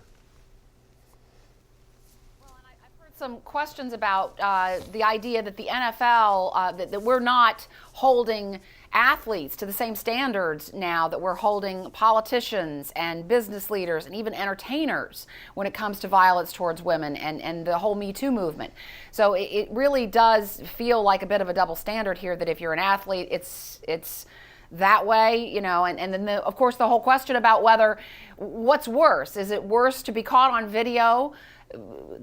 Well, and I've heard some questions about the idea that the NFL, that we're not holding athletes to the same standards now that we're holding politicians and business leaders and even entertainers when it comes to violence towards women and the whole Me Too movement. So it really does feel like a bit of a double standard here, that if you're an athlete, it's that way, and then of course the whole question about what's worse. Is it worse to be caught on video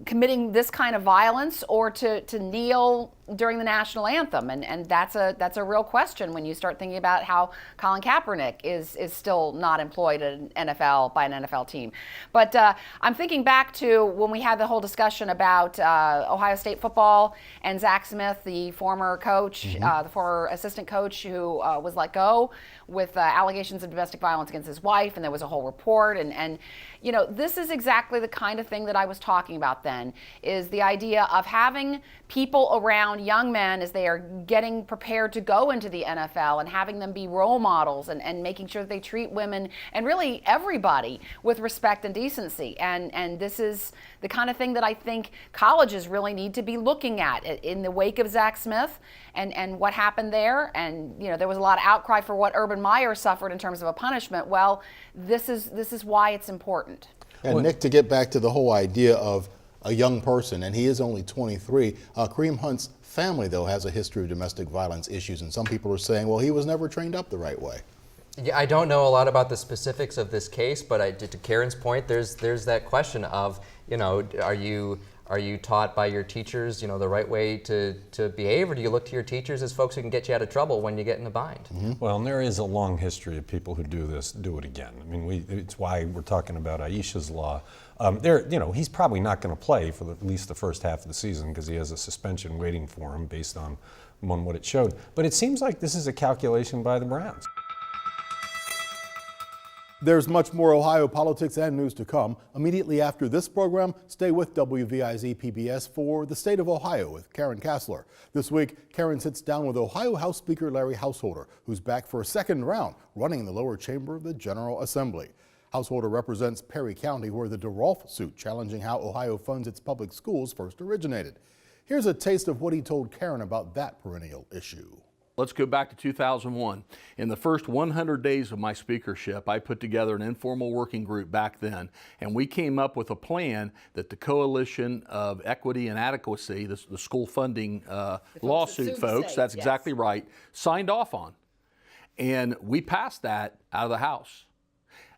committing this kind of violence, or to kneel during the national anthem? And that's a real question when you start thinking about how Colin Kaepernick is still not employed at an NFL by an NFL team. But I'm thinking back to when we had the whole discussion about Ohio State football and Zach Smith, the former coach, the former assistant coach who was let go with allegations of domestic violence against his wife, and there was a whole report. And this is exactly the kind of thing that I was talking about then, is the idea of having people around young men as they are getting prepared to go into the NFL and having them be role models and making sure that they treat women and really everybody with respect and decency. And this is the kind of thing that I think colleges really need to be looking at in the wake of Zach Smith and what happened there. And there was a lot of outcry for what Urban Meyer suffered in terms of a punishment. Well, this is why it's important. And Nick, to get back to the whole idea of a young person, and he is only 23, Kareem Hunt's family, though, has a history of domestic violence issues, and some people are saying, well, he was never trained up the right way. Yeah, I don't know a lot about the specifics of this case, but to Karen's point, there's that question of, are you taught by your teachers, the right way to behave, or do you look to your teachers as folks who can get you out of trouble when you get in a bind? Well, and there is a long history of people who do it again. I mean, it's why we're talking about Aisha's Law. He's probably not going to play for at least the first half of the season because he has a suspension waiting for him based on what it showed. But it seems like this is a calculation by the Browns. There's much more Ohio politics and news to come. Immediately after this program, stay with WVIZ PBS for The State of Ohio with Karen Kassler. This week, Karen sits down with Ohio House Speaker Larry Householder, who's back for a second round running in the lower chamber of the General Assembly. Householder represents Perry County, where the DeRolf suit challenging how Ohio funds its public schools first originated. Here's a taste of what he told Karen about that perennial issue. Let's go back to 2001. In the first 100 days of my speakership, I put together an informal working group back then, and we came up with a plan that the Coalition of Equity and Adequacy, the school funding lawsuit folks, that's exactly right, signed off on. And we passed that out of the House.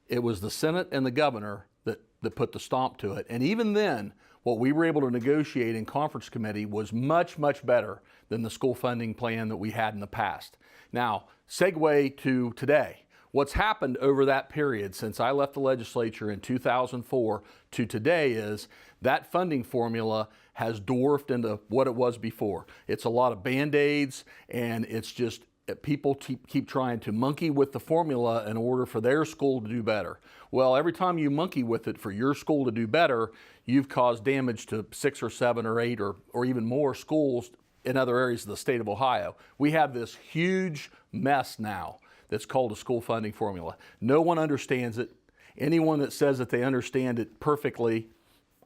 It was the Senate and the governor that put the stomp to it. And even then, what we were able to negotiate in conference committee was much, much better than the school funding plan that we had in the past. Now, segue to today. What's happened over that period since I left the legislature in 2004 to today is that funding formula has dwarfed into what it was before. It's a lot of Band-Aids, and it's just people keep trying to monkey with the formula in order for their school to do better. Well, every time you monkey with it for your school to do better, you've caused damage to 6 or 7 or 8 or even more schools in other areas of the state of Ohio. We have this huge mess now that's called a school funding formula. No one understands it, Anyone that says that they understand it perfectly,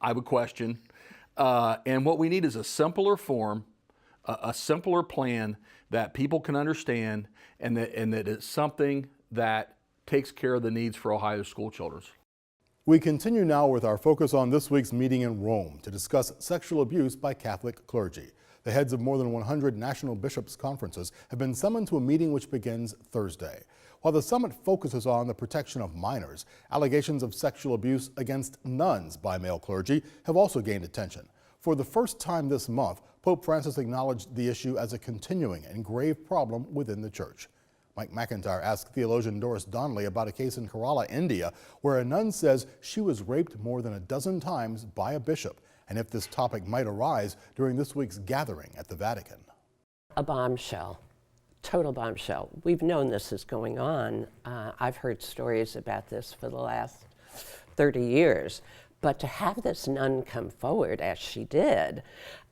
I would question. And what we need is a simpler form, a simpler plan that people can understand, and that it's something that takes care of the needs for Ohio school children. We continue now with our focus on this week's meeting in Rome to discuss sexual abuse by Catholic clergy. The heads of more than 100 national bishops' conferences have been summoned to a meeting which begins Thursday. While the summit focuses on the protection of minors, allegations of sexual abuse against nuns by male clergy have also gained attention. For the first time this month, Pope Francis acknowledged the issue as a continuing and grave problem within the church. Mike McIntyre asked theologian Doris Donnelly about a case in Kerala, India, where a nun says she was raped more than a dozen times by a bishop, and if this topic might arise during this week's gathering at the Vatican. A bombshell. Total bombshell. We've known this is going on. I've heard stories about this for the last 30 years. But to have this nun come forward as she did,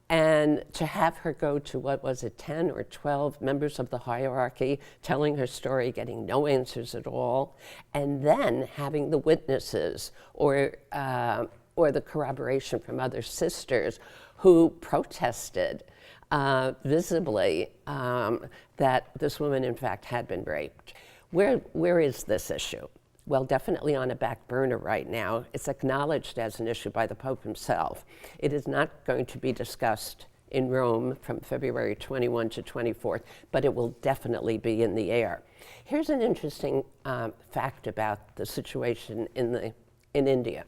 and to have her go to, what was it, 10 or 12 members of the hierarchy telling her story, getting no answers at all, and then having the witnesses or the corroboration from other sisters who protested visibly that this woman, in fact, had been raped. Where is this issue? Well, definitely on a back burner right now. It's acknowledged as an issue by the Pope himself. It is not going to be discussed in Rome from February 21 to 24th, but it will definitely be in the air. Here's an interesting fact about the situation in India.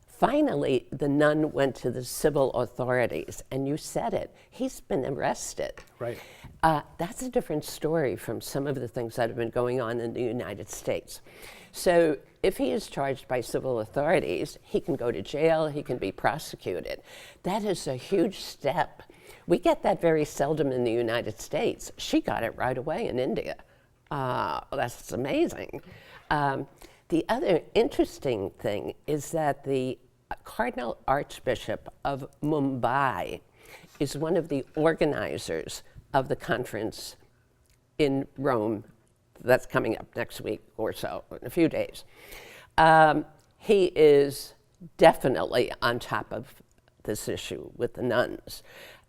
Finally, the nun went to the civil authorities, and you said it, he's been arrested. Right. That's a different story from some of the things that have been going on in the United States. So if he is charged by civil authorities, he can go to jail, he can be prosecuted. That is a huge step. We get that very seldom in the United States. She got it right away in India. That's amazing. The other interesting thing is that the Cardinal Archbishop of Mumbai is one of the organizers of the conference in Rome that's coming up next week or so, in a few days. He is definitely on top of this issue with the nuns.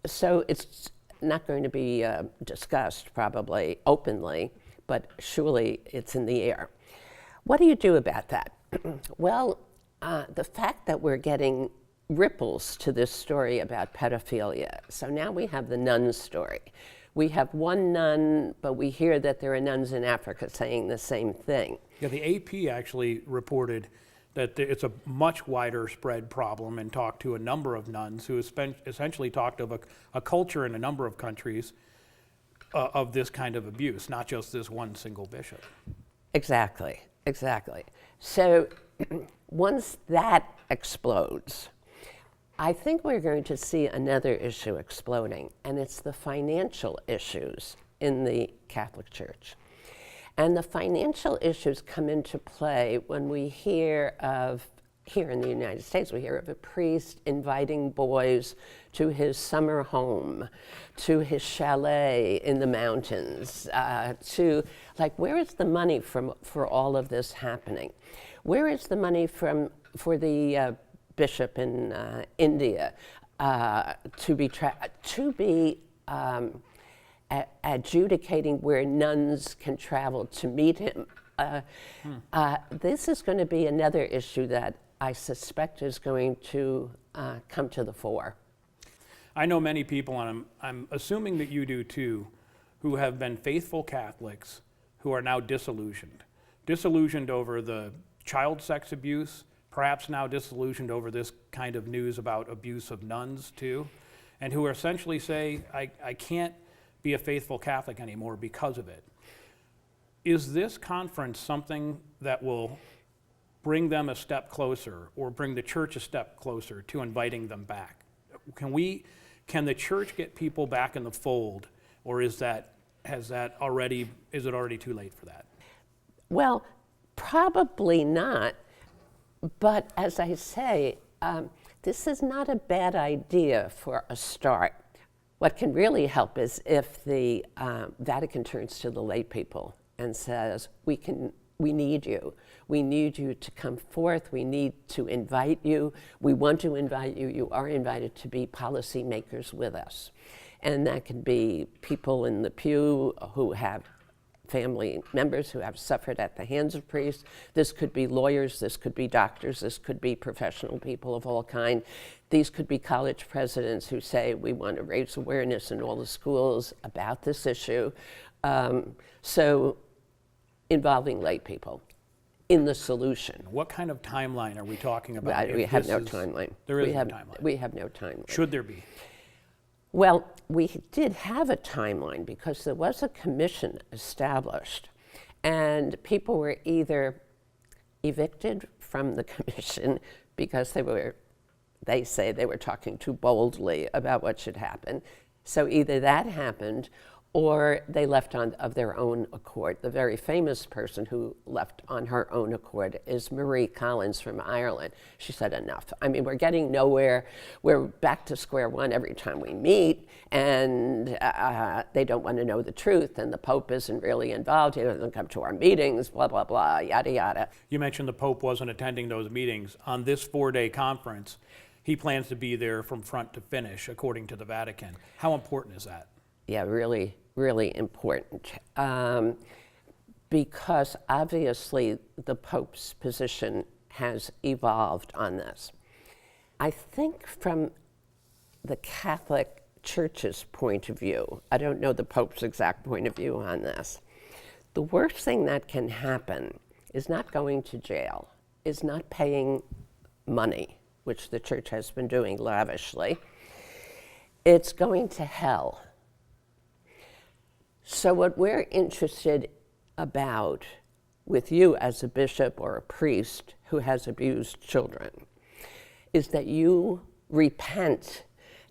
So it's not going to be discussed probably openly, but surely it's in the air. What do you do about that? Well, the fact that we're getting ripples to this story about pedophilia. So now we have the nun story. We have one nun, but we hear that there are nuns in Africa saying the same thing. Yeah, the AP actually reported that it's a much wider spread problem and talked to a number of nuns who essentially talked of a culture in a number of countries of this kind of abuse, not just this one single bishop. Exactly. So once that explodes, I think we're going to see another issue exploding, and it's the financial issues in the Catholic Church. And the financial issues come into play when we hear of, here in the United States, we hear of a priest inviting boys to his summer home, to his chalet in the mountains, where is the money for all of this happening? Where is the money for the bishop in India to be adjudicating where nuns can travel to meet him? This is going to be another issue that I suspect is going to come to the fore. I know many people, and I'm assuming that you do too, who have been faithful Catholics who are now disillusioned over the child sex abuse, perhaps now disillusioned over this kind of news about abuse of nuns too, and who essentially say, I can't be a faithful Catholic anymore because of it. Is this conference something that will bring them a step closer, or bring the church a step closer to inviting them back? Can the church get people back in the fold, or is it already too late for that? Well, probably not. But as I say, this is not a bad idea for a start. What can really help is if the Vatican turns to the lay people and says, we can we need you. We need you to come forth. We need to invite you. We want to invite you. You are invited to be policymakers with us. And that can be people in the pew who have family members who have suffered at the hands of priests. This could be lawyers, this could be doctors, this could be professional people of all kinds. These could be college presidents who say, we want to raise awareness in all the schools about this issue. So involving lay people in the solution. What kind of timeline are we talking about? We have no timeline. There is no timeline. We have no timeline. Should there be? Well, we did have a timeline because there was a commission established, and people were either evicted from the commission because they say they were talking too boldly about what should happen. So either that happened or they left of their own accord. The very famous person who left on her own accord is Marie Collins from Ireland. She said, enough. I mean, we're getting nowhere. We're back to square one every time we meet, and they don't want to know the truth, and the Pope isn't really involved. He doesn't come to our meetings, blah, blah, blah, yada, yada. You mentioned the Pope wasn't attending those meetings. On this 4-day conference, he plans to be there from front to finish, according to the Vatican. How important is that? Yeah, really, really important. Because obviously the Pope's position has evolved on this. I think from the Catholic Church's point of view, I don't know the Pope's exact point of view on this, the worst thing that can happen is not going to jail, is not paying money, which the Church has been doing lavishly. It's going to hell. So what we're interested about with you as a bishop or a priest who has abused children is that you repent,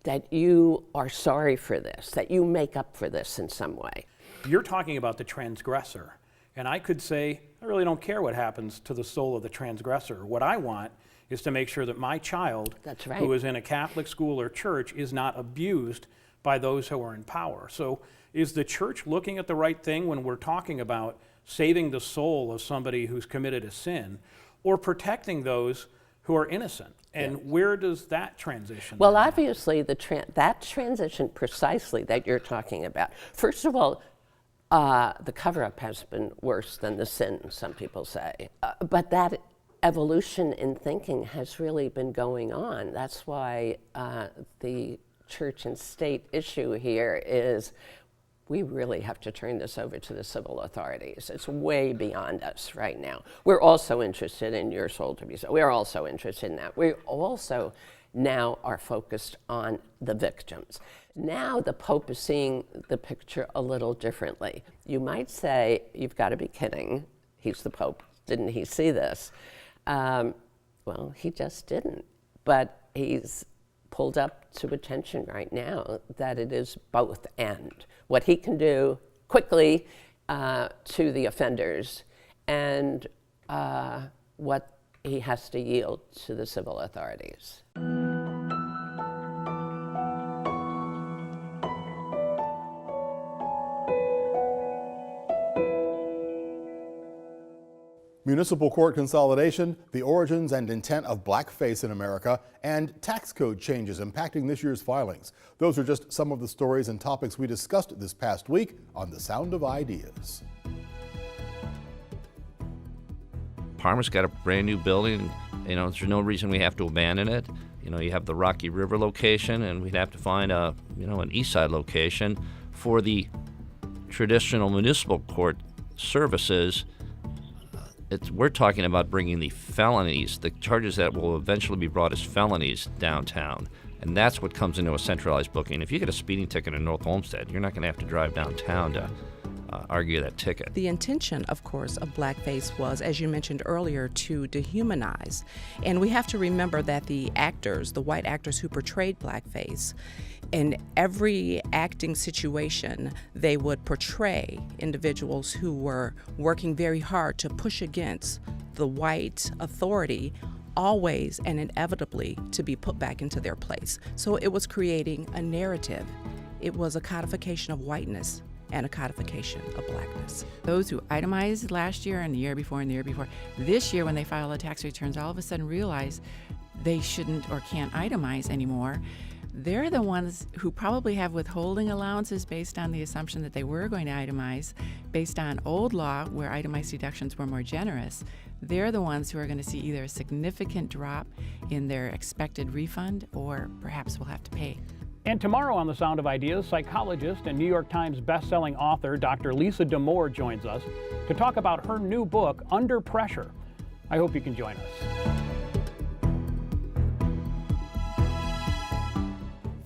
that you are sorry for this, that you make up for this in some way. You're talking about the transgressor, and I could say, I really don't care what happens to the soul of the transgressor. What I want is to make sure that my child, who is in a Catholic school or church, is not abused by those who are in power. So is the Church looking at the right thing when we're talking about saving the soul of somebody who's committed a sin, or protecting those who are innocent? And where does that transition? Well, obviously, that transition precisely that you're talking about. First of all, the cover-up has been worse than the sin, some people say. But that evolution in thinking has really been going on. That's why the church and state issue here is we really have to turn this over to the civil authorities. It's way beyond us right now. We're also interested in your soul to be saved. We're also interested in that. We also now are focused on the victims. Now the Pope is seeing the picture a little differently. You might say, you've got to be kidding. He's the Pope. Didn't he see this? Well, he just didn't. But he's pulled up to attention right now that it is both and. What he can do quickly to the offenders and what he has to yield to the civil authorities. Municipal court consolidation, the origins and intent of blackface in America, and tax code changes impacting this year's filings. Those are just some of the stories and topics we discussed this past week on The Sound of Ideas. Parma's got a brand new building. You know, there's no reason we have to abandon it. You know, you have the Rocky River location, and we'd have to find an east side location for the traditional municipal court services. We're talking about bringing the felonies, the charges that will eventually be brought as felonies downtown. And that's what comes into a centralized booking. If you get a speeding ticket in North Olmsted, you're not going to have to drive downtown to argue that ticket. The intention, of course, of blackface was, as you mentioned earlier, to dehumanize. And we have to remember that the actors, the white actors who portrayed blackface, in every acting situation, they would portray individuals who were working very hard to push against the white authority, always and inevitably to be put back into their place. So it was creating a narrative. It was a codification of whiteness and a codification of blackness. Those who itemized last year and the year before and the year before, this year when they file their tax returns, all of a sudden realize they shouldn't or can't itemize anymore. They're the ones who probably have withholding allowances based on the assumption that they were going to itemize, based on old law where itemized deductions were more generous. They're the ones who are going to see either a significant drop in their expected refund or perhaps will have to pay. And tomorrow on The Sound of Ideas, psychologist and New York Times best-selling author Dr. Lisa Damour joins us to talk about her new book, Under Pressure. I hope you can join us.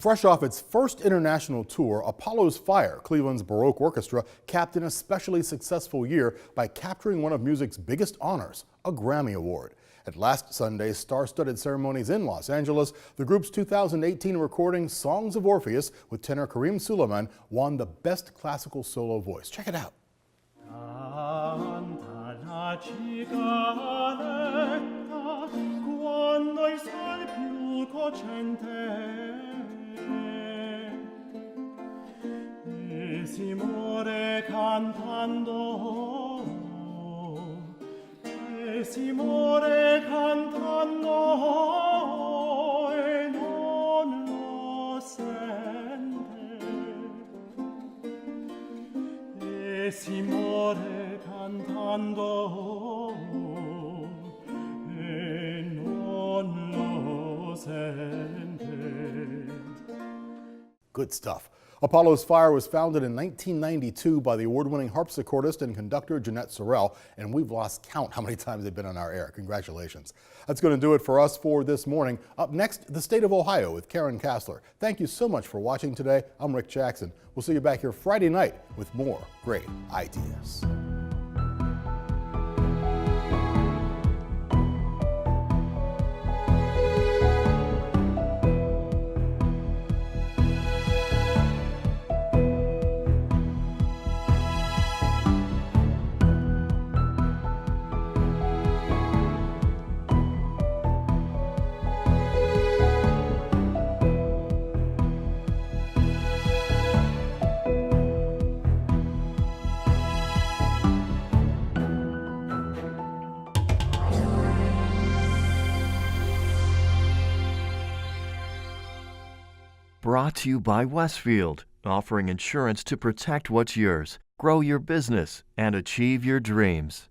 Fresh off its first international tour, Apollo's Fire, Cleveland's Baroque Orchestra, capped an especially successful year by capturing one of music's biggest honors, a Grammy Award. At last Sunday's star-studded ceremonies in Los Angeles, the group's 2018 recording Songs of Orpheus with tenor Karim Suleiman won the Best Classical Solo Voice. Check it out. e non lo sente, e si muore cantando e non lo sente. Good stuff. Apollo's Fire was founded in 1992 by the award-winning harpsichordist and conductor Jeanette Sorrell, and we've lost count how many times they've been on our air. Congratulations. That's going to do it for us for this morning. Up next, the state of Ohio with Karen Kassler. Thank you so much for watching today. I'm Rick Jackson. We'll see you back here Friday night with more great ideas. Brought to you by Westfield, offering insurance to protect what's yours, grow your business, and achieve your dreams.